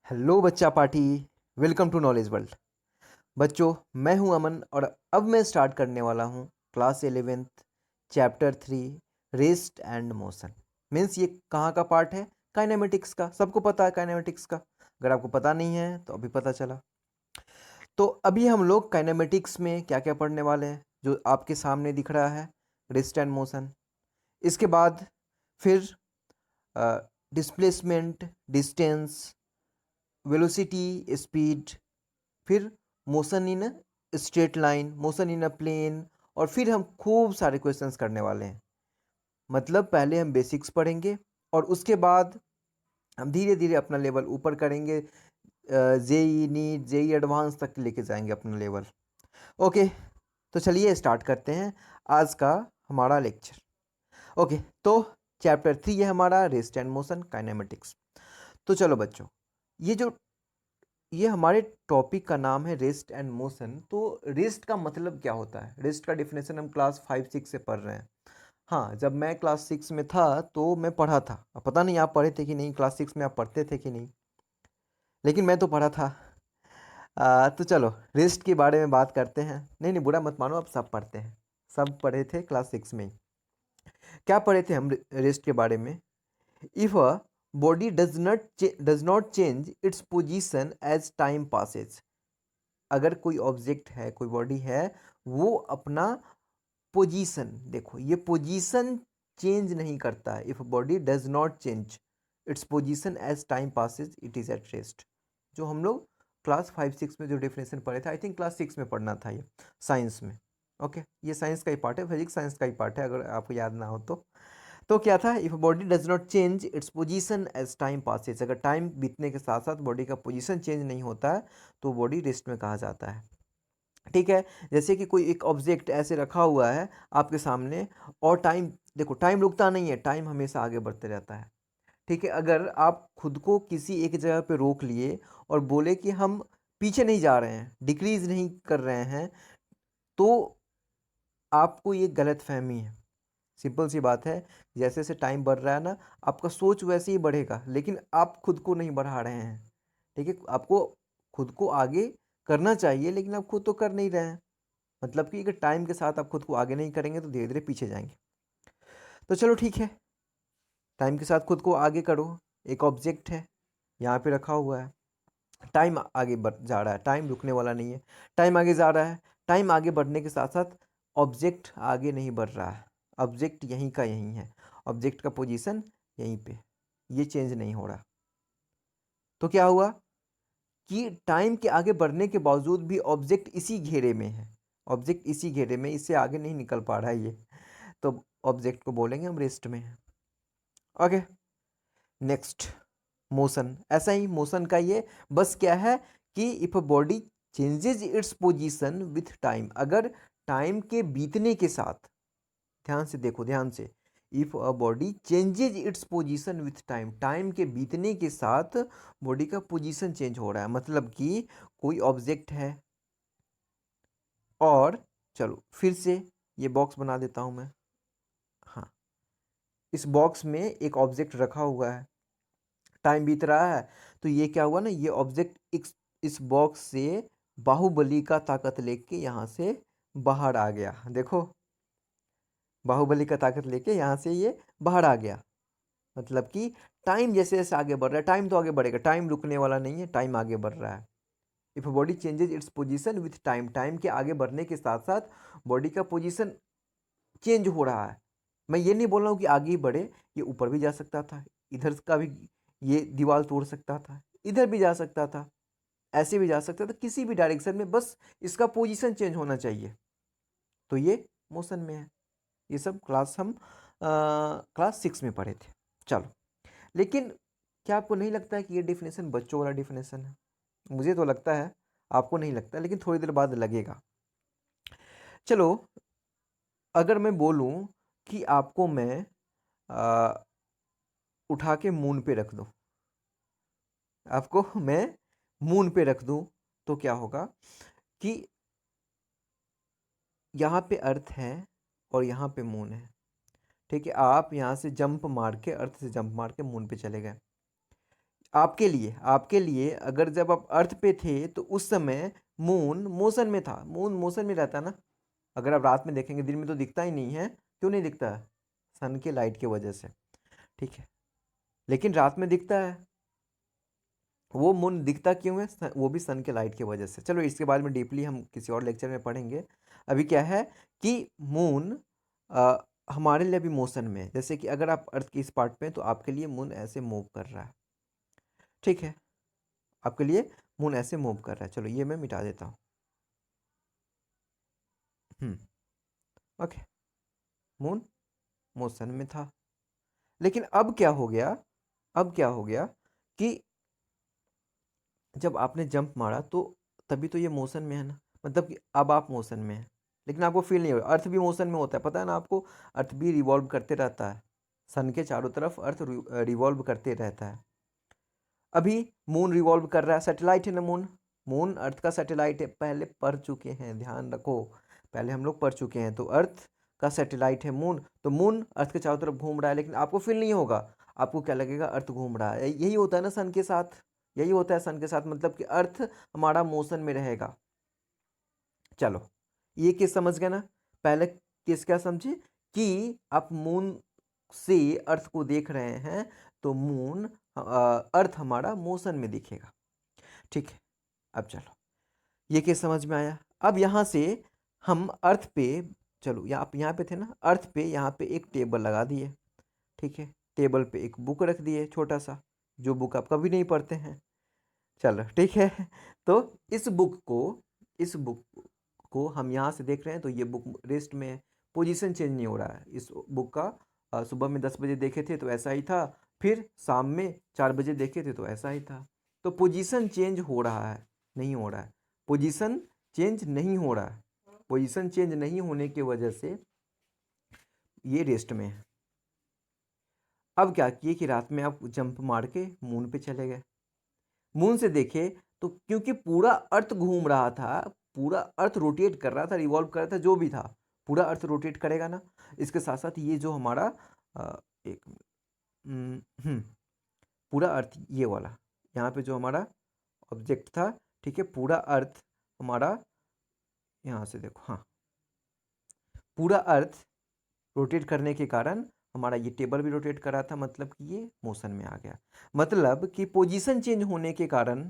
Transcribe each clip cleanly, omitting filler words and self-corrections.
Hello बच्चा party. Welcome to knowledge world. बच्चों, मैं हूं अमन और अब मैं स्टार्ट करने वाला हूं class 11th chapter 3 rest and motion. Means ये कहाँ का पार्ट है? काइनेमेटिक्स का। सबको पता है काइनेमेटिक्स का। अगर आपको पता नहीं है तो अभी पता चला। तो अभी हम लोग काइनेमेटिक्स में क्या क्या पढ़ने वाले हैं जो आपके सामने दिख रहा है, रेस्ट एंड मोशन। इसके बाद फिर डिस्प्लेसमेंट, डिस्टेंस, वेलोसिटी, स्पीड, फिर motion in straight line, motion in a plane, और फिर हम खूब सारे क्वेश्चंस करने वाले हैं। मतलब पहले हम बेसिक्स पढ़ेंगे और उसके बाद हम धीरे धीरे अपना लेवल ऊपर करेंगे। जेई नीट, जेई एडवांस तक लेके जाएंगे अपना लेवल। ओके, तो चलिए स्टार्ट करते हैं आज का हमारा लेक्चर। ओके, तो चैप्टर 3 है हमारा रेस्ट एंड मोशन काइनेमेटिक्स। तो चलो बच्चों, ये हमारे टॉपिक का नाम है रेस्ट एंड मोशन। तो रेस्ट का मतलब क्या होता है? रेस्ट का डिफिनेशन हम क्लास 5-6 से पढ़ रहे हैं। हाँ, जब मैं क्लास 6 में था तो मैं पढ़ा था। अब पता नहीं आप पढ़े थे कि नहीं, क्लास 6 में आप पढ़ते थे कि नहीं, लेकिन मैं तो पढ़ा था। तो चलो रेस्ट के बारे में बात करते हैं। नहीं नहीं, बुरा मत मानो, आप सब पढ़ते हैं, सब पढ़े थे क्लास 6 में ही। क्या पढ़े थे हम रेस्ट के बारे में? If a body does not change its position as time passes. अगर कोई ऑब्जेक्ट है, कोई बॉडी है, वो अपना पोजीशन, देखो ये पोजीशन चेंज नहीं करता है। If body does not change its position as time passes it is at rest. जो हम लोग क्लास 5-6 में जो डेफिनेशन पढ़े थे, आई थिंक क्लास 6 में पढ़ना था ये, साइंस में। ओके, ये साइंस का ही पार्ट है, फिजिक्स साइंस का ही पार्ट है, अगर आपको याद ना हो तो क्या था? If body does not change its position as time passes. अगर टाइम बीतने के साथ साथ बॉडी का पोजीशन चेंज नहीं होता है तो बॉडी रेस्ट में कहा जाता है। ठीक है, जैसे कि कोई एक ऑब्जेक्ट ऐसे रखा हुआ है आपके सामने और टाइम, देखो टाइम रुकता नहीं है, टाइम हमेशा आगे बढ़ते रहता है। ठीक है, अगर आप खुद को किसी एक जगह पे रोक लिए और बोले कि हम पीछे नहीं जा रहे हैं, डिक्रीज नहीं कर रहे हैं, तो आपको ये गलत फहमी है। सिंपल सी बात है, जैसे जैसे टाइम बढ़ रहा है ना, आपका सोच वैसे ही बढ़ेगा, लेकिन आप खुद को नहीं बढ़ा रहे हैं। ठीक है, आपको खुद को आगे करना चाहिए, लेकिन आप खुद तो कर नहीं रहे हैं। मतलब कि अगर टाइम के साथ आप खुद को आगे नहीं करेंगे तो धीरे धीरे पीछे जाएंगे। तो चलो ठीक है, टाइम के साथ खुद को आगे करो। एक ऑब्जेक्ट है यहाँ पे रखा हुआ है, टाइम आगे बढ़ जा रहा है, टाइम रुकने वाला नहीं है, टाइम आगे जा रहा है। टाइम आगे बढ़ने के साथ साथ ऑब्जेक्ट आगे नहीं बढ़ रहा है, ऑब्जेक्ट यहीं का यहीं है, ऑब्जेक्ट का पोजीशन यहीं पे, ये चेंज नहीं हो रहा। तो क्या हुआ कि टाइम के आगे बढ़ने के बावजूद भी ऑब्जेक्ट इसी घेरे में है, ऑब्जेक्ट इसी घेरे में, इससे आगे नहीं निकल पा रहा है ये। तो ऑब्जेक्ट को बोलेंगे हम रेस्ट में है। Okay, next motion. ऐसा ही मोशन का ये बस क्या है कि if a body changes its position with time, अगर टाइम के बीतने के साथ, ध्यान से देखो ध्यान से, if a body changes its position with time, time के बीतने के साथ बॉडी का पोजीशन चेंज हो रहा है। मतलब कि कोई ऑब्जेक्ट है और, चलो फिर से ये बॉक्स बना देता हूं मैं। हाँ, इस बॉक्स में एक ऑब्जेक्ट रखा हुआ है, टाइम बीत रहा है, तो ये क्या हुआ ना, ये ऑब्जेक्ट इस बॉक्स से बाहुबली का ताकत लेके यहाँ से बाहर आ गया। देखो, बाहुबली का ताकत लेके यहाँ से ये बाहर आ गया। मतलब कि टाइम जैसे जैसे आगे बढ़ रहा है, टाइम तो आगे बढ़ेगा, टाइम रुकने वाला नहीं है, टाइम आगे बढ़ रहा है। If body changes its position with time, time के आगे बढ़ने के साथ साथ बॉडी का पोजीशन चेंज हो रहा है। मैं ये नहीं बोल रहा हूँ कि आगे ही बढ़े, ये ऊपर भी जा सकता था, इधर का भी ये दीवार तोड़ सकता था, इधर भी जा सकता था, ऐसे भी जा सकता था, किसी भी डायरेक्शन में, बस इसका पोजीशन चेंज होना चाहिए। तो ये मोशन में है। ये सब क्लास हम क्लास 6 में पढ़े थे। चलो, लेकिन क्या आपको नहीं लगता है कि ये डेफिनेशन बच्चों वाला डेफिनेशन है? मुझे तो लगता है, आपको नहीं लगता, लेकिन थोड़ी देर बाद लगेगा। चलो, अगर मैं बोलूं कि आपको मैं आ, उठा के मून पे रख दूं, आपको मैं मून पे रख दूं, तो क्या होगा कि यहाँ पे अर्थ है और यहाँ पे मून है। ठीक है, आप यहाँ से जंप मार के, अर्थ से जंप मार के मून पे चले गए। आपके लिए अगर जब आप अर्थ पे थे तो उस समय मून मोशन में था। मून मोशन में रहता ना। अगर आप रात में देखेंगे, दिन में तो दिखता ही नहीं है। क्यों नहीं दिखता है? सन के लाइट की वजह से। ठीक है, लेकिन रात में दिखता है। वो मून दिखता क्यों है? वो भी सन के लाइट की वजह से। चलो इसके बारे में डीपली हम किसी और लेक्चर में पढ़ेंगे। अभी क्या है कि मून हमारे लिए भी मोशन में है। जैसे कि अगर आप अर्थ के इस पार्ट पे हैं तो आपके लिए मून ऐसे मूव कर रहा है। ठीक है, आपके लिए मून ऐसे मूव कर रहा है। चलो ये मैं मिटा देता हूँ। ओके, मून मोशन में था। लेकिन अब क्या हो गया? अब क्या हो गया कि जब आपने जंप मारा तो तभी तो ये मोशन में है ना। मतलब कि अब आप मोशन में हैं, लेकिन आपको फील नहीं हो रहा। अर्थ भी मोशन में होता है, पता है ना आपको। अर्थ भी रिवॉल्व करते रहता है। सन के चारों तरफ अर्थ रिवॉल्व करते रहता है। अभी मून रिवॉल्व कर रहा है, सैटेलाइट है ना मून। मून अर्थ का सैटेलाइट है, पहले पढ़ चुके हैं, ध्यान रखो। पहले हम लोग पढ़ चुके हैं। तो अर्थ का सैटेलाइट है मून, तो मून अर्थ के चारों तरफ घूम रहा है, लेकिन आपको फील नहीं होगा। आपको क्या लगेगा? अर्थ घूम रहा है। यही होता है ना सन के साथ। यही होता है सन के साथ, मतलब कि अर्थ हमारा मोशन में रहेगा। चलो ये केस समझ गए ना। पहले केस क्या समझे कि आप मून से अर्थ को देख रहे हैं, तो मून अर्थ हमारा मोशन में दिखेगा। ठीक है, अब चलो ये केस समझ में आया। अब यहाँ से हम अर्थ पे, चलो यहाँ पे थे ना, अर्थ पे यहाँ पे एक टेबल लगा दिए। ठीक है, टेबल पे एक बुक रख दिए छोटा सा, जो बुक आप कभी नहीं पढ़ते हैं। चलो ठीक है। तो इस बुक को हम यहाँ से देख रहे हैं, तो ये बुक रेस्ट में है। पोजीशन चेंज नहीं हो रहा है इस बुक का। सुबह में 10 बजे देखे थे तो ऐसा ही था, फिर शाम में 4 बजे देखे थे तो ऐसा ही था। तो पोजीशन चेंज हो रहा है? नहीं हो रहा है। पोजीशन चेंज नहीं हो रहा है। पोजीशन चेंज नहीं होने की वजह से ये रेस्ट में है। अब क्या किए कि रात में आप जंप मार के मून पे चले गए। मून से देखे तो क्योंकि पूरा अर्थ घूम रहा था, पूरा अर्थ रोटेट कर रहा था, रिवॉल्व कर रहा था, जो भी था, पूरा अर्थ रोटेट करेगा ना। इसके साथ साथ ये जो हमारा एक पूरा अर्थ ये वाला, यहाँ पे जो हमारा ऑब्जेक्ट था, ठीक है, पूरा अर्थ हमारा, यहाँ से देखो, हाँ, पूरा अर्थ रोटेट करने के कारण हमारा ये टेबल भी रोटेट कर रहा था, मतलब कि ये मोशन में आ गया। मतलब कि पोजीशन चेंज होने के कारण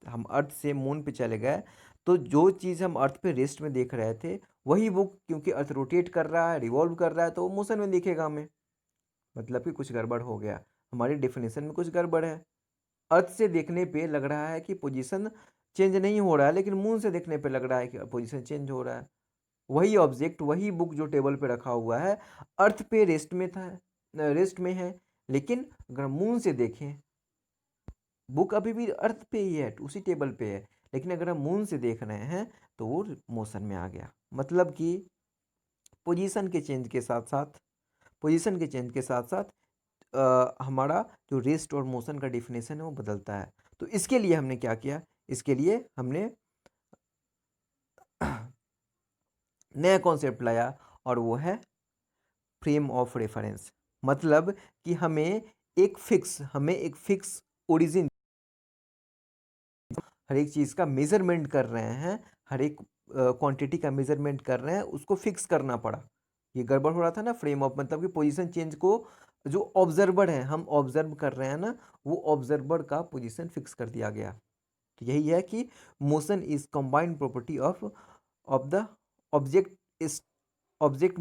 हम अर्थ से मून पे चले गए, तो जो चीज़ हम अर्थ पे रेस्ट में देख रहे थे, वही बुक, क्योंकि अर्थ रोटेट कर रहा है, रिवॉल्व कर रहा है, तो वो मोशन में दिखेगा हमें। मतलब कि कुछ गड़बड़ हो गया, हमारी डेफिनेशन में कुछ गड़बड़ है। अर्थ से देखने पे लग रहा है कि पोजीशन चेंज नहीं हो रहा है, लेकिन मून से देखने पे लग रहा है कि पोजीशन चेंज हो रहा है। वही ऑब्जेक्ट, वही बुक जो टेबल पे रखा हुआ है, अर्थ पे रेस्ट में था, रेस्ट में है, लेकिन अगर मून से देखें, बुक अभी भी अर्थ पे ही है, उसी टेबल पे है, लेकिन अगर हम मून से देख रहे हैं तो वो मोशन में आ गया। मतलब कि पोजीशन के चेंज के साथ साथ, पोजीशन के चेंज के साथ साथ हमारा जो रेस्ट और मोशन का डिफिनेशन है वो बदलता है। तो इसके लिए हमने क्या किया? इसके लिए हमने नया कॉन्सेप्ट लाया, और वो है फ्रेम ऑफ रेफरेंस। मतलब कि हमें एक फिक्स ओरिजिन, हर एक चीज़ का मेजरमेंट कर रहे हैं, हर एक क्वांटिटी का मेजरमेंट कर रहे हैं, उसको फिक्स करना पड़ा। ये गड़बड़ हो रहा था ना फ्रेम ऑफ, मतलब कि पोजीशन चेंज को जो ऑब्जर्वर है, हम ऑब्जर्व कर रहे हैं ना, वो ऑब्जर्वर का पोजीशन फिक्स कर दिया गया। तो यही है कि motion is combined property of the object इस object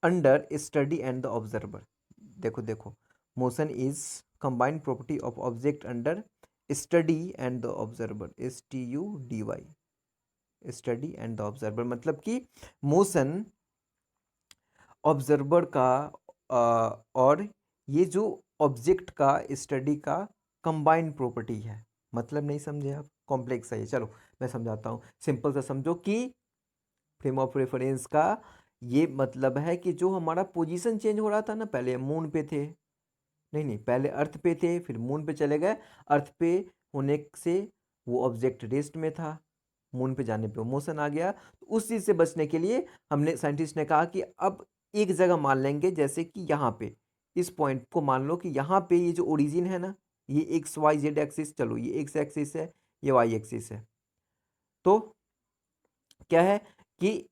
under study and the observer. देखो देखो, motion is combined property of object under study and the observer, STUDY, study and the observer. मतलब कि मोशन ऑब्जर्वर का और ये जो object का स्टडी का कंबाइंड प्रॉपर्टी है। मतलब नहीं समझे आप? कॉम्प्लेक्स है ये। चलो मैं समझाता हूँ, सिंपल सा समझो कि फ्रेम ऑफ रेफरेंस का ये मतलब है कि जो हमारा पोजीशन चेंज हो रहा था ना, पहले मून पे थे, नहीं नहीं, पहले अर्थ पे थे, फिर मून पे चले गए। अर्थ पे होने से वो ऑब्जेक्ट रेस्ट में था, मून पे जाने पे वो मोशन आ गया। तो उस चीज़ से बचने के लिए हमने, साइंटिस्ट ने कहा कि अब एक जगह मान लेंगे, जैसे कि यहाँ पे इस पॉइंट को मान लो कि यहाँ पे ये जो ओरिजिन है ना, ये एक्स वाई जेड एक्सिस, चलो ये एक्स एक्सिस है, ये वाई एक्सिस है। तो क्या है कि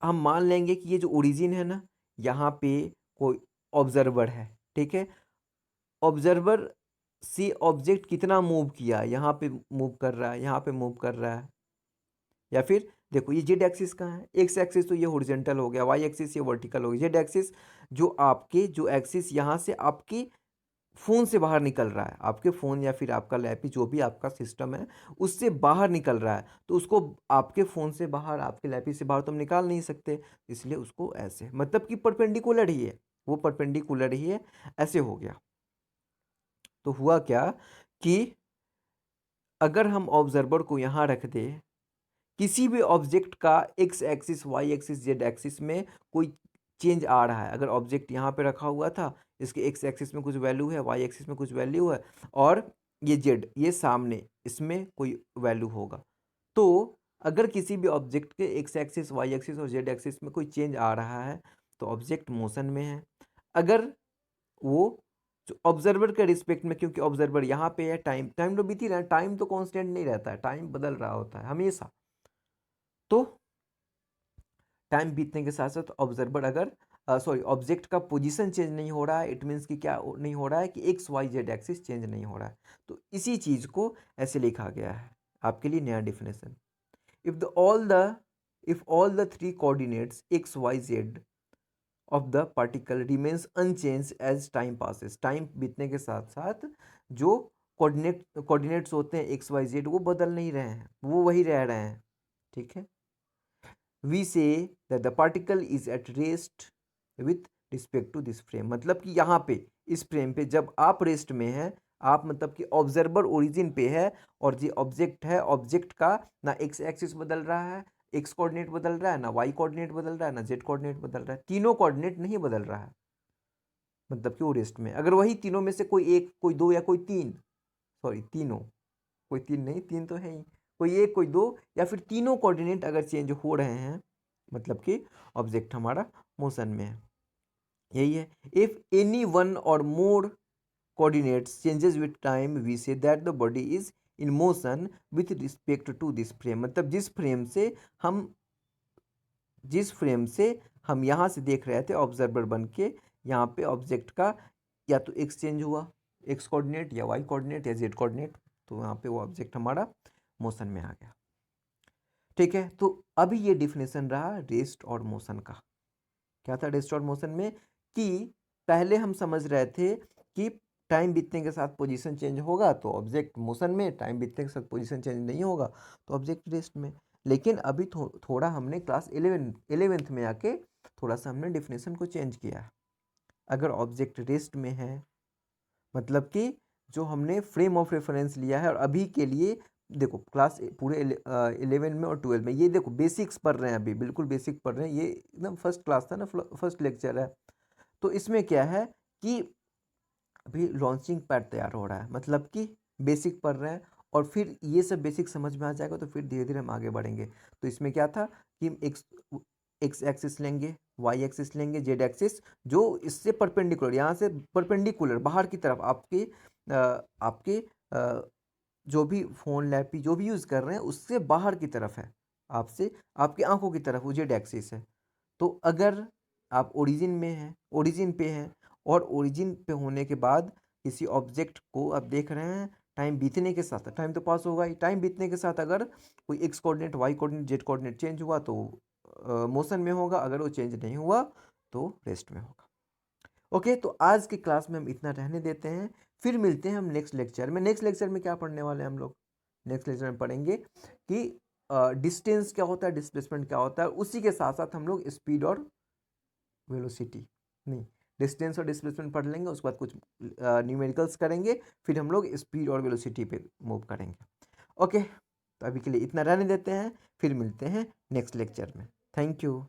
हम मान लेंगे कि ये जो ओरिजिन है ना, यहाँ पे कोई ऑब्जर्वर है, ठीक है। ऑब्जर्वर से ऑब्जेक्ट कितना मूव किया, यहाँ पे मूव कर रहा है, यहाँ पे मूव कर रहा है, या फिर देखो ये जेड एक्सिस कहाँ है, एक्स एक्सिस तो ये हॉरिजॉन्टल हो गया, वाई एक्सिस ये वर्टिकल हो गया, जेड एक्सिस जो आपके जो एक्सिस यहाँ से आपके फ़ोन से बाहर निकल रहा है, आपके फ़ोन या फिर आपका लैपी जो भी आपका सिस्टम है उससे बाहर निकल रहा है, तो उसको आपके फ़ोन से बाहर, आपके लैपी से बाहर तो हम निकाल नहीं सकते, इसलिए उसको ऐसे, मतलब कि परपेंडिकुलर ही है, वो परपेंडिकुलर ही है, ऐसे हो गया। तो हुआ क्या कि अगर हम ऑब्जर्वर को यहाँ रख दें, किसी भी ऑब्जेक्ट का x axis, y axis, z axis में कोई चेंज आ रहा है, अगर ऑब्जेक्ट यहाँ पे रखा हुआ था, इसके एक्स एक्सिस में कुछ वैल्यू है, वाई एक्सिस में कुछ वैल्यू है, और ये जेड ये सामने इसमें कोई वैल्यू होगा, तो अगर किसी भी ऑब्जेक्ट के एक्स एक्सिस, वाई एक्सिस और जेड एक्सिस में कोई चेंज आ रहा है तो ऑब्जेक्ट मोशन में है। अगर वो जो ऑब्जर्वर के रिस्पेक्ट में, क्योंकि ऑब्जर्वर यहाँ पे है, टाइम टाइम तो बीत ही रहा है, टाइम तो कांस्टेंट नहीं रहता है, टाइम बदल रहा होता है हमेशा, तो टाइम बीतने के साथ साथ ऑब्जर्वर अगर सॉरी ऑब्जेक्ट का पोजीशन चेंज नहीं हो रहा है, इट मीन्स कि क्या नहीं हो रहा है कि x y z axis change नहीं हो रहा है, तो इसी चीज़ को ऐसे लिखा गया है आपके लिए नया definition. If the all the if all the three coordinates x y z of the particle remains unchanged as time passes, time बीतने के साथ साथ जो कोऑर्डिनेट्स होते हैं एक्स वाई जेड वो बदल नहीं रहे हैं, वो वही रह रहे हैं, ठीक है। We say that the particle is at rest with respect to this frame, मतलब कि यहाँ पे इस फ्रेम पे जब आप रेस्ट में हैं, आप मतलब कि ऑब्जर्वर ओरिजिन पे है, और जो ऑब्जेक्ट है, ऑब्जेक्ट का ना एक्स एक्सिस बदल रहा है, एक्स कोऑर्डिनेट बदल रहा है, ना वाई कोऑर्डिनेट बदल रहा है, ना जेड कोऑर्डिनेट बदल रहा है, तीनों कोऑर्डिनेट नहीं बदल रहा है, मतलब कि वो रेस्ट में। अगर वही तीनों में से कोई एक, कोई दो या कोई तीन, सॉरी तीनों, कोई तीन नहीं, तीन तो है ही, कोई एक कोई दो या फिर तीनों कोऑर्डिनेट अगर चेंज हो रहे हैं, मतलब कि ऑब्जेक्ट हमारा मोशन में है, यही है। इफ एनी वन और मोर coordinates changes with time we say that the body is in motion with respect to this frame, मतलब जिस फ्रेम से हम यहाँ से देख रहे थे ऑब्जर्वर बन के, यहाँ पे ऑब्जेक्ट का या तो एक्स चेंज हुआ, एक्स कोऑर्डिनेट या वाई कोऑर्डिनेट या जेड कोऑर्डिनेट, तो यहाँ पे वो ऑब्जेक्ट हमारा मोशन में आ गया, ठीक है। तो अभी ये डिफिनेशन रहा रेस्ट और मोशन का। क्या था रेस्ट और मोशन में, कि पहले हम समझ रहे थे कि टाइम बीतने के साथ पोजीशन चेंज होगा तो ऑब्जेक्ट मोशन में, टाइम बीतने के साथ पोजीशन चेंज नहीं होगा तो ऑब्जेक्ट रेस्ट में। लेकिन अभी थोड़ा हमने क्लास 11th में आके थोड़ा सा हमने डिफिनेशन को चेंज किया है। अगर ऑब्जेक्ट रेस्ट में है, मतलब कि जो हमने फ्रेम ऑफ रेफरेंस लिया है, और अभी के लिए देखो क्लास पूरे 11 में और 12 में, ये देखो बेसिक्स पढ़ रहे हैं, अभी बिल्कुल बेसिक पढ़ रहे हैं, ये एकदम फर्स्ट क्लास था ना, फर्स्ट लेक्चर है। तो इसमें क्या है कि अभी लॉन्चिंग पैड तैयार हो रहा है, मतलब कि बेसिक पढ़ रहे हैं, और फिर ये सब बेसिक समझ में आ जाएगा तो फिर धीरे धीरे हम आगे बढ़ेंगे। तो इसमें क्या था कि एक्स एक्सिस लेंगे, वाई एक्सिस लेंगे, जेड एक्सिस जो इससे परपेंडिकुलर, यहाँ से परपेंडिकुलर बाहर की तरफ आपके जो भी फ़ोन लैपी जो भी यूज़ कर रहे हैं उससे बाहर की तरफ है, आपसे आपकी आंखों की तरफ वो जेड एक्सिस है। तो अगर आप ओरिजिन पे हैं, और ओरिजिन पे होने के बाद किसी ऑब्जेक्ट को आप देख रहे हैं, टाइम बीतने के साथ, टाइम तो पास होगा ही, टाइम बीतने के साथ अगर कोई x coordinate, y coordinate, z coordinate change हुआ तो मोशन में होगा, अगर वो चेंज नहीं हुआ तो रेस्ट में होगा। ओके, तो आज की क्लास में हम इतना रहने देते हैं, फिर मिलते हैं हम नेक्स्ट लेक्चर में। नेक्स्ट लेक्चर में क्या पढ़ने वाले हैं हम लोग, नेक्स्ट लेक्चर में पढ़ेंगे कि डिस्टेंस क्या होता है, डिस्प्लेसमेंट क्या होता है, उसी के साथ साथ हम लोग स्पीड और वेलोसिटी, नहीं डिस्टेंस और डिस्प्लेसमेंट पढ़ लेंगे, उसके बाद कुछ न्यूमेरिकल्स करेंगे, फिर हम लोग स्पीड और वेलोसिटी पे मूव करेंगे। ओके, तो अभी के लिए इतना रहने देते हैं, फिर मिलते हैं नेक्स्ट लेक्चर में। Thank you.